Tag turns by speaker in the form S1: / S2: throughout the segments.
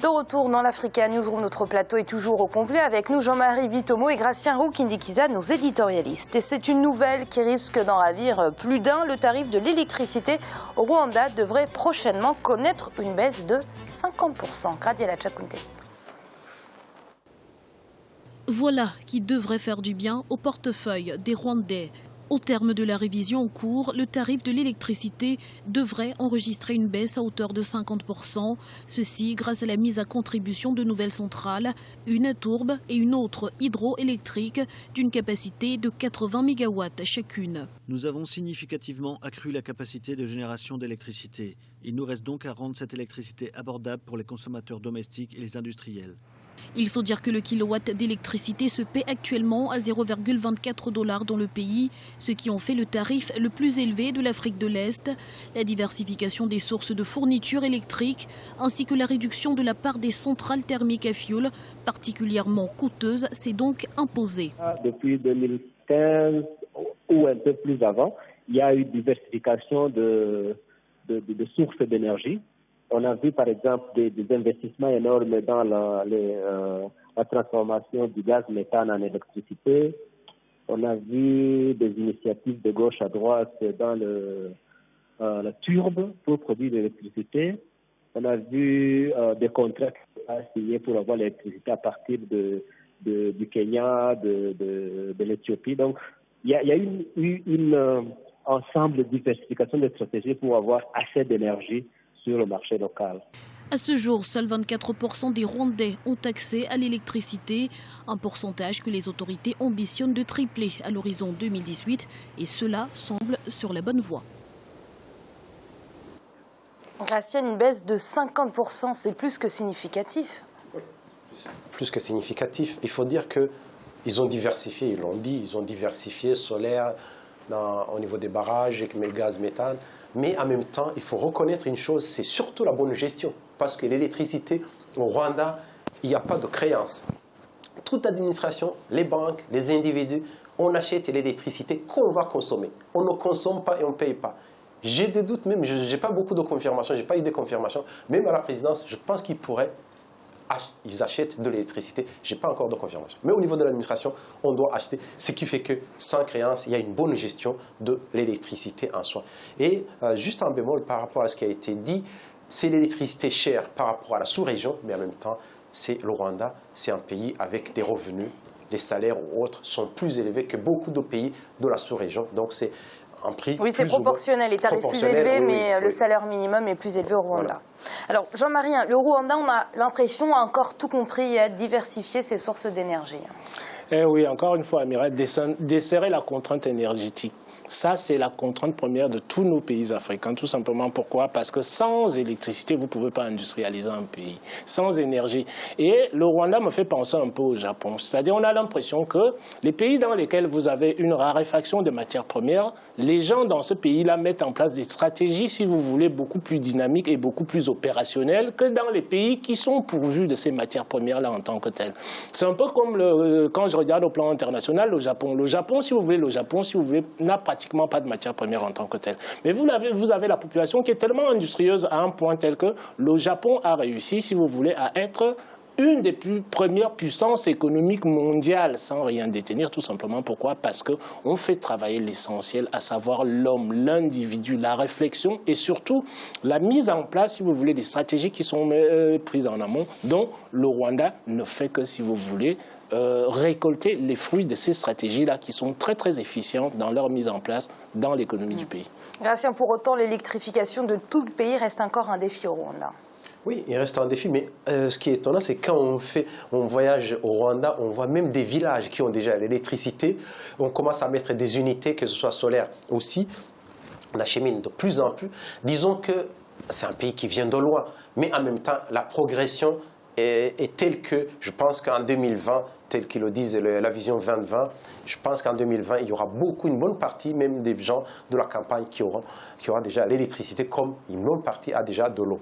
S1: retour dans l'Africa Newsroom, notre plateau est toujours au complet. Avec nous Jean-Marie Bitomo et Gratien Roux-Kindikiza, nos éditorialistes. Et c'est une nouvelle qui risque d'en ravir plus d'un. Le tarif de l'électricité au Rwanda devrait prochainement connaître une baisse de 50%. Gradiela Tchakounte.
S2: Voilà qui devrait faire du bien au portefeuille des Rwandais. Au terme de la révision en cours, le tarif de l'électricité devrait enregistrer une baisse à hauteur de 50%. Ceci grâce à la mise à contribution de nouvelles centrales, une tourbe et une autre hydroélectrique d'une capacité de 80 MW chacune.
S3: Nous avons significativement accru la capacité de génération d'électricité. Il nous reste donc à rendre cette électricité abordable pour les consommateurs domestiques et les industriels.
S2: Il faut dire que le kilowatt d'électricité se paie actuellement à 0,24 $ dans le pays, ce qui en fait le tarif le plus élevé de l'Afrique de l'Est. La diversification des sources de fourniture électrique ainsi que la réduction de la part des centrales thermiques à fioul, particulièrement coûteuses, s'est donc imposée.
S4: Depuis 2015 ou un peu plus avant, il y a eu diversification de sources d'énergie. On a vu par exemple des investissements énormes dans la transformation du gaz méthane en électricité. On a vu des initiatives de gauche à droite dans la turbe pour produire de l'électricité. On a vu des contrats signés pour avoir l'électricité à partir du Kenya, de l'Éthiopie. Donc il y a eu un ensemble de diversification de stratégies pour avoir assez d'énergie sur le marché local.
S2: À ce jour, seuls 24% des Rwandais ont accès à l'électricité, un pourcentage que les autorités ambitionnent de tripler à l'horizon 2018 et cela semble sur la bonne voie.
S1: Gratien, une baisse de 50%, c'est plus que significatif.
S5: Oui, plus que significatif. Il faut dire qu'ils ont diversifié, ils l'ont dit, ils ont diversifié solaire au niveau des barrages, avec le gaz méthane. Mais en même temps, il faut reconnaître une chose, c'est surtout la bonne gestion. Parce que l'électricité, au Rwanda, il n'y a pas de créance. Toute l'administration, les banques, les individus, on achète l'électricité qu'on va consommer. On ne consomme pas et on ne paye pas. J'ai des doutes même, je n'ai pas beaucoup de confirmations, je n'ai pas eu de confirmation. Même à la présidence, je pense qu'ils pourraient, ils achètent de l'électricité. Je n'ai pas encore de confirmation. Mais au niveau de l'administration, on doit acheter. Ce qui fait que sans créance, il y a une bonne gestion de l'électricité en soi. Et juste un bémol par rapport à ce qui a été dit, c'est l'électricité chère par rapport à la sous-région, mais en même temps, c'est le Rwanda, c'est un pays avec des revenus. Les salaires ou autres sont plus élevés que beaucoup de pays de la sous-région. Donc c'est un prix.
S1: Oui, c'est proportionnel, les tarifs plus élevés, mais le salaire minimum est plus élevé au Rwanda. Voilà. Alors, Jean-Marie, le Rwanda, on a l'impression, a encore tout compris et a diversifié ses sources d'énergie.
S6: Eh oui, encore une fois, Amira, desserrer la contrainte énergétique. Ça, c'est la contrainte première de tous nos pays africains. Tout simplement, pourquoi? Parce que sans électricité, vous ne pouvez pas industrialiser un pays. Sans énergie. Et le Rwanda me fait penser un peu au Japon. C'est-à-dire, on a l'impression que les pays dans lesquels vous avez une raréfaction de matières premières, les gens dans ce pays-là mettent en place des stratégies, si vous voulez, beaucoup plus dynamiques et beaucoup plus opérationnelles que dans les pays qui sont pourvus de ces matières premières-là en tant que telles. C'est un peu comme quand je regarde au plan international, le Japon. Le Japon, si vous voulez, n'a pratiquement pas de matières premières en tant que telle. Mais vous avez la population qui est tellement industrieuse à un point tel que le Japon a réussi, si vous voulez, à être une des premières puissances économiques mondiales sans rien détenir, tout simplement. Pourquoi? Parce qu'on fait travailler l'essentiel, à savoir l'homme, l'individu, la réflexion et surtout la mise en place, si vous voulez, des stratégies qui sont prises en amont, dont le Rwanda ne fait que, si vous voulez, récolter les fruits de ces stratégies-là qui sont très très efficientes dans leur mise en place dans l'économie du pays.
S1: Gratien, pour autant, l'électrification de tout le pays reste encore un défi au Rwanda.
S5: Oui, il reste un défi, mais ce qui est étonnant, c'est quand on voyage au Rwanda, on voit même des villages qui ont déjà l'électricité. On commence à mettre des unités, que ce soit solaire aussi. On achemine de plus en plus. Disons que c'est un pays qui vient de loin, mais en même temps, la progression est telle que je pense qu'en 2020, tel qu'ils le disent, la vision 2020, je pense qu'en 2020, il y aura une bonne partie même des gens de la campagne qui aura déjà l'électricité, comme une bonne partie a déjà de l'eau.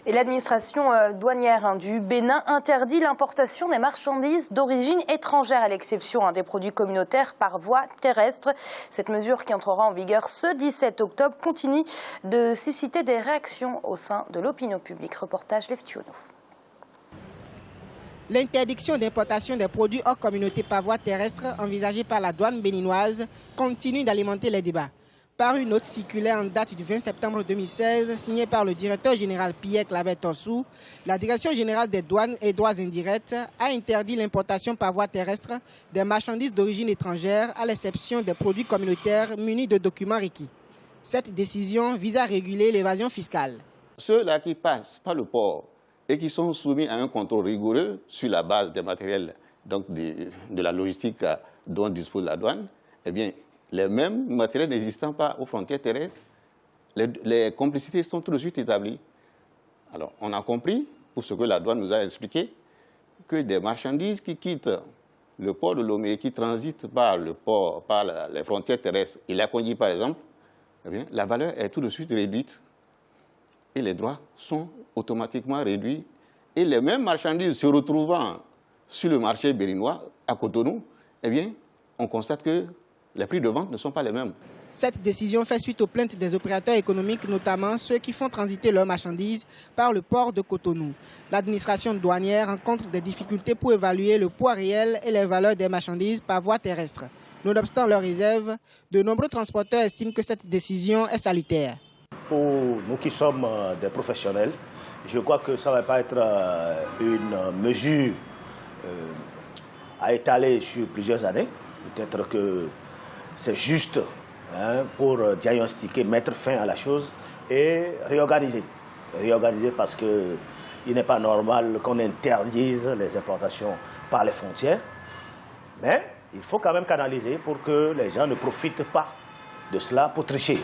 S1: Et l'administration douanière du Bénin interdit l'importation des marchandises d'origine étrangère, à l'exception des produits communautaires par voie terrestre. Cette mesure, qui entrera en vigueur ce 17 octobre, continue de susciter des réactions au sein de l'opinion publique. Reportage Lev Tionou.
S7: L'interdiction d'importation des produits hors communauté par voie terrestre envisagée par la douane béninoise continue d'alimenter les débats. Par une note circulaire en date du 20 septembre 2016, signée par le directeur général Pierre Claver-Torsou, la Direction générale des douanes et droits indirects a interdit l'importation par voie terrestre des marchandises d'origine étrangère, à l'exception des produits communautaires munis de documents requis. Cette décision vise à réguler l'évasion fiscale.
S8: Ceux-là qui passent par le port et qui sont soumis à un contrôle rigoureux sur la base des matériels, donc de la logistique dont dispose la douane, eh bien, les mêmes matériels n'existant pas aux frontières terrestres, les complicités sont tout de suite établies. Alors, on a compris, pour ce que la douane nous a expliqué, que des marchandises qui quittent le port de Lomé, qui transitent par le port, par les frontières terrestres, et la Congé par exemple, eh bien, la valeur est tout de suite réduite et les droits sont automatiquement réduits. Et les mêmes marchandises se retrouvant sur le marché béninois, à Cotonou, eh bien, on constate que les prix de vente ne sont pas les mêmes.
S7: Cette décision fait suite aux plaintes des opérateurs économiques, notamment ceux qui font transiter leurs marchandises par le port de Cotonou. L'administration douanière rencontre des difficultés pour évaluer le poids réel et les valeurs des marchandises par voie terrestre. Nonobstant leurs réserves, de nombreux transporteurs estiment que cette décision est salutaire.
S9: Pour nous qui sommes des professionnels, je crois que ça ne va pas être une mesure à étaler sur plusieurs années. Peut-être que c'est juste pour diagnostiquer, mettre fin à la chose et réorganiser. Réorganiser parce qu'il n'est pas normal qu'on interdise les importations par les frontières. Mais il faut quand même canaliser pour que les gens ne profitent pas de cela pour tricher.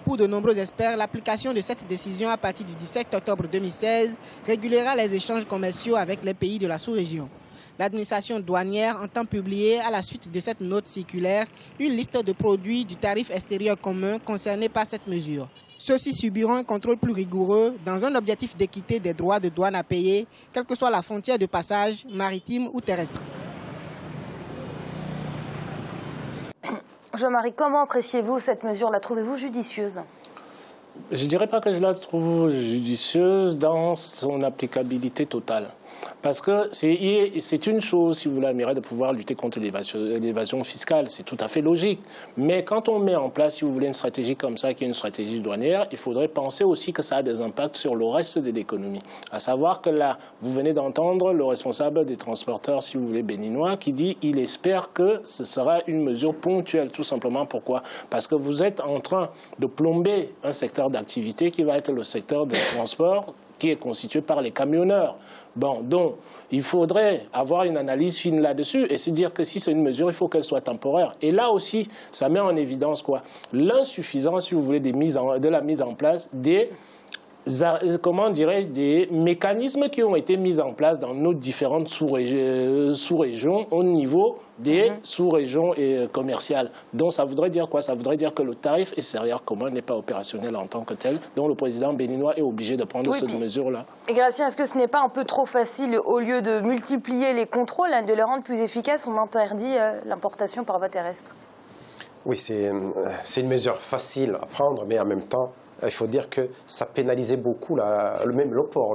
S7: Pour de nombreux experts, l'application de cette décision à partir du 17 octobre 2016 régulera les échanges commerciaux avec les pays de la sous-région. L'administration douanière entend publier, à la suite de cette note circulaire, une liste de produits du tarif extérieur commun concernés par cette mesure. Ceux-ci subiront un contrôle plus rigoureux dans un objectif d'équité des droits de douane à payer, quelle que soit la frontière de passage, maritime ou terrestre.
S1: Jean-Marie, comment appréciez-vous cette mesure? La trouvez-vous judicieuse?
S6: Je ne dirais pas que je la trouve judicieuse dans son applicabilité totale. Parce que c'est une chose, si vous voulez, Amiret, de pouvoir lutter contre l'évasion fiscale. C'est tout à fait logique. Mais quand on met en place, si vous voulez, une stratégie comme ça, qui est une stratégie douanière, il faudrait penser aussi que ça a des impacts sur le reste de l'économie. À savoir que là, vous venez d'entendre le responsable des transporteurs, si vous voulez, béninois, qui dit qu'il espère que ce sera une mesure ponctuelle. Tout simplement, pourquoi? Parce que vous êtes en train de plomber un secteur d'activité qui va être le secteur des transports, qui est constitué par les camionneurs. Bon, donc, il faudrait avoir une analyse fine là-dessus et se dire que si c'est une mesure, il faut qu'elle soit temporaire. Et là aussi, ça met en évidence quoi? L'insuffisance, si vous voulez, de la mise en place des des mécanismes qui ont été mis en place dans nos différentes sous-régions au niveau des sous-régions commerciales. Donc ça voudrait dire quoi? Ça voudrait dire que le tarif extérieur commun n'est pas opérationnel en tant que tel, dont le président béninois est obligé de prendre cette mesure-là.
S1: Et Gratien, est-ce que ce n'est pas un peu trop facile, au lieu de multiplier les contrôles, de les rendre plus efficaces, on interdit l'importation par voie terrestre?
S5: Oui, c'est une mesure facile à prendre, mais en même temps, il faut dire que ça pénalisait beaucoup, même le port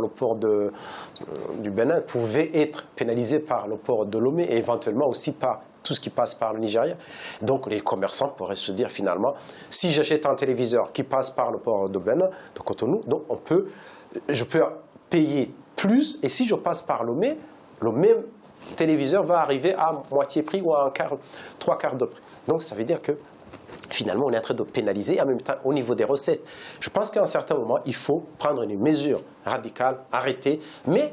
S5: du Bénin pouvait être pénalisé par le port de Lomé et éventuellement aussi par tout ce qui passe par le Nigeria. Donc les commerçants pourraient se dire finalement, si j'achète un téléviseur qui passe par le port de Bénin, de Cotonou, donc je peux payer plus, et si je passe par Lomé, le même téléviseur va arriver à moitié prix ou à trois quarts de prix. Donc ça veut dire que finalement, on est en train de pénaliser en même temps au niveau des recettes. Je pense qu'à un certain moment, il faut prendre une mesure radicale, arrêter, mais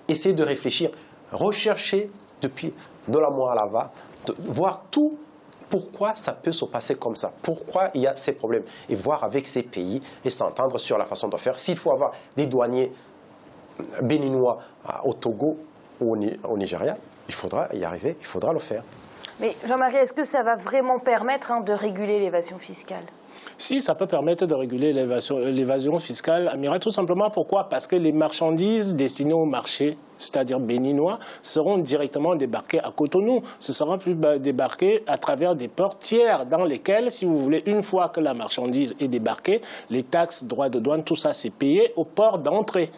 S5: essayer de réfléchir, rechercher depuis de la mois à la va, voir tout, pourquoi ça peut se passer comme ça, pourquoi il y a ces problèmes, et voir avec ces pays et s'entendre sur la façon de faire. S'il faut avoir des douaniers béninois au Togo ou au Nigeria, il faudra y arriver, il faudra le faire.
S1: Mais Jean-Marie, est-ce que ça va vraiment permettre de réguler l'évasion fiscale ?
S6: Si, ça peut permettre de réguler l'évasion fiscale, Amira, tout simplement pourquoi? Parce que les marchandises destinées au marché, c'est-à-dire béninois, seront directement débarquées à Cotonou. Ce sera plus débarqué à travers des ports tiers dans lesquels, si vous voulez, une fois que la marchandise est débarquée, les taxes, droits de douane, tout ça, c'est payé au port d'entrée.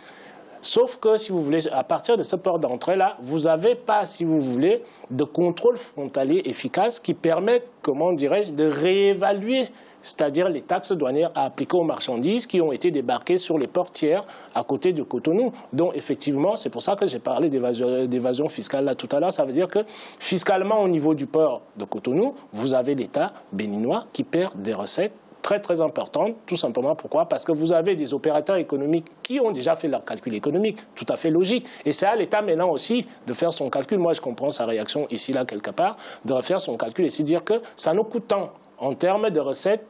S6: Sauf que, si vous voulez, à partir de ce port d'entrée-là, vous n'avez pas, si vous voulez, de contrôle frontalier efficace qui permette, comment dirais-je, de réévaluer, c'est-à-dire les taxes douanières à appliquer aux marchandises qui ont été débarquées sur les ports tiers à côté de Cotonou. Donc, effectivement, c'est pour ça que j'ai parlé d'évasion fiscale là tout à l'heure. Ça veut dire que, fiscalement, au niveau du port de Cotonou, vous avez l'État béninois qui perd des recettes très très importante, tout simplement pourquoi? Parce que vous avez des opérateurs économiques qui ont déjà fait leur calcul économique, tout à fait logique. Et c'est à l'État maintenant aussi de faire son calcul. Moi, je comprends sa réaction ici, là, quelque part, de refaire son calcul et se dire que ça nous coûte tant en termes de recettes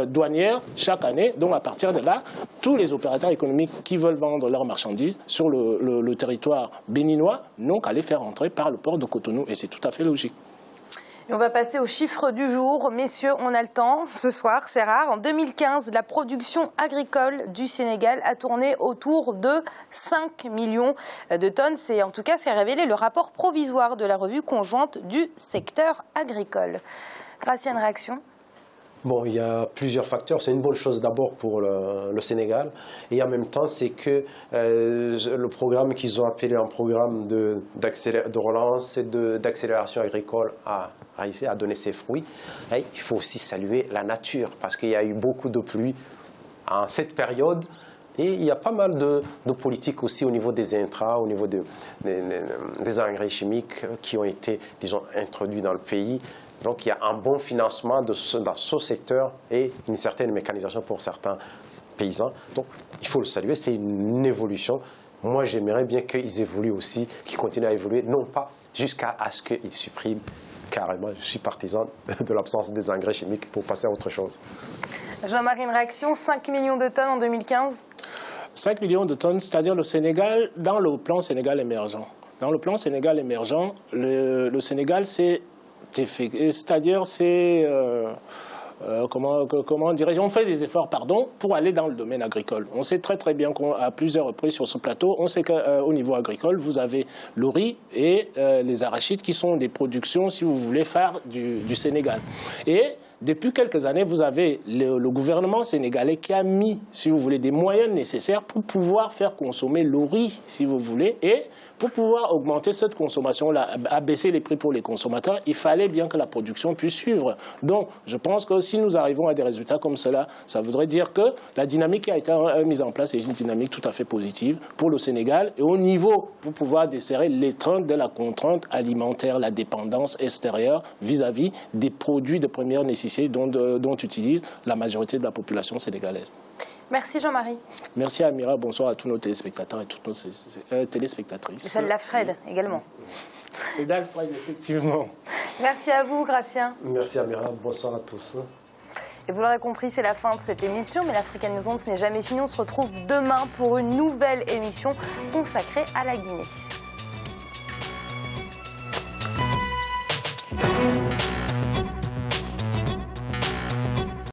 S6: douanières chaque année. Donc, à partir de là, tous les opérateurs économiques qui veulent vendre leurs marchandises sur le territoire béninois n'ont qu'à les faire entrer par le port de Cotonou. Et c'est tout à fait logique.
S1: Et on va passer aux chiffres du jour. Messieurs, on a le temps ce soir, c'est rare. En 2015, la production agricole du Sénégal a tourné autour de 5 millions de tonnes. C'est en tout cas ce qu'a révélé le rapport provisoire de la revue conjointe du secteur agricole. Gracia, une réaction ?
S5: Bon, il y a plusieurs facteurs. C'est une bonne chose d'abord pour le Sénégal. Et en même temps, c'est que le programme qu'ils ont appelé un programme de relance et d'accélération agricole a donné ses fruits. Et il faut aussi saluer la nature parce qu'il y a eu beaucoup de pluie en cette période. Et il y a pas mal de politiques aussi au niveau des intrants, au niveau des engrais chimiques qui ont été, disons, introduits dans le pays. Donc il y a un bon financement dans ce secteur et une certaine mécanisation pour certains paysans. Donc il faut le saluer, c'est une évolution. Moi j'aimerais bien qu'ils évoluent aussi, qu'ils continuent à évoluer, non pas jusqu'à ce qu'ils suppriment carrément. Je suis partisan de l'absence des engrais chimiques pour passer à autre chose.
S1: Jean-Marie, une réaction, 5 millions de tonnes en 2015 ?
S6: 5 millions de tonnes, c'est-à-dire le Sénégal, dans le plan Sénégal émergent. Dans le plan Sénégal émergent, le Sénégal, c'est-à-dire, comment dirais-je, on fait des efforts, pour aller dans le domaine agricole. On sait très très bien qu'à plusieurs reprises sur ce plateau, on sait qu'au niveau agricole, vous avez le riz et les arachides qui sont des productions, si vous voulez, phares du Sénégal. Et depuis quelques années, vous avez le gouvernement sénégalais qui a mis, si vous voulez, des moyens nécessaires pour pouvoir faire consommer le riz, si vous voulez, et pour pouvoir augmenter cette consommation-là, abaisser les prix pour les consommateurs, il fallait bien que la production puisse suivre. Donc, je pense que si nous arrivons à des résultats comme cela, ça voudrait dire que la dynamique qui a été mise en place est une dynamique tout à fait positive pour le Sénégal et au niveau pour pouvoir desserrer l'étreinte de la contrainte alimentaire, la dépendance extérieure vis-à-vis des produits de première nécessité dont utilise la majorité de la population sénégalaise.
S1: Merci Jean-Marie.
S6: Merci Amira, bonsoir à tous nos téléspectateurs et toutes nos téléspectatrices.
S1: Et celle d'Alfred également.
S6: Et d'Alfred, effectivement.
S1: Merci à vous, Gratien.
S5: Merci Amira, bonsoir à tous.
S1: Et vous l'aurez compris, c'est la fin de cette émission, mais l'African Newsroom, ce n'est jamais fini. On se retrouve demain pour une nouvelle émission consacrée à la Guinée.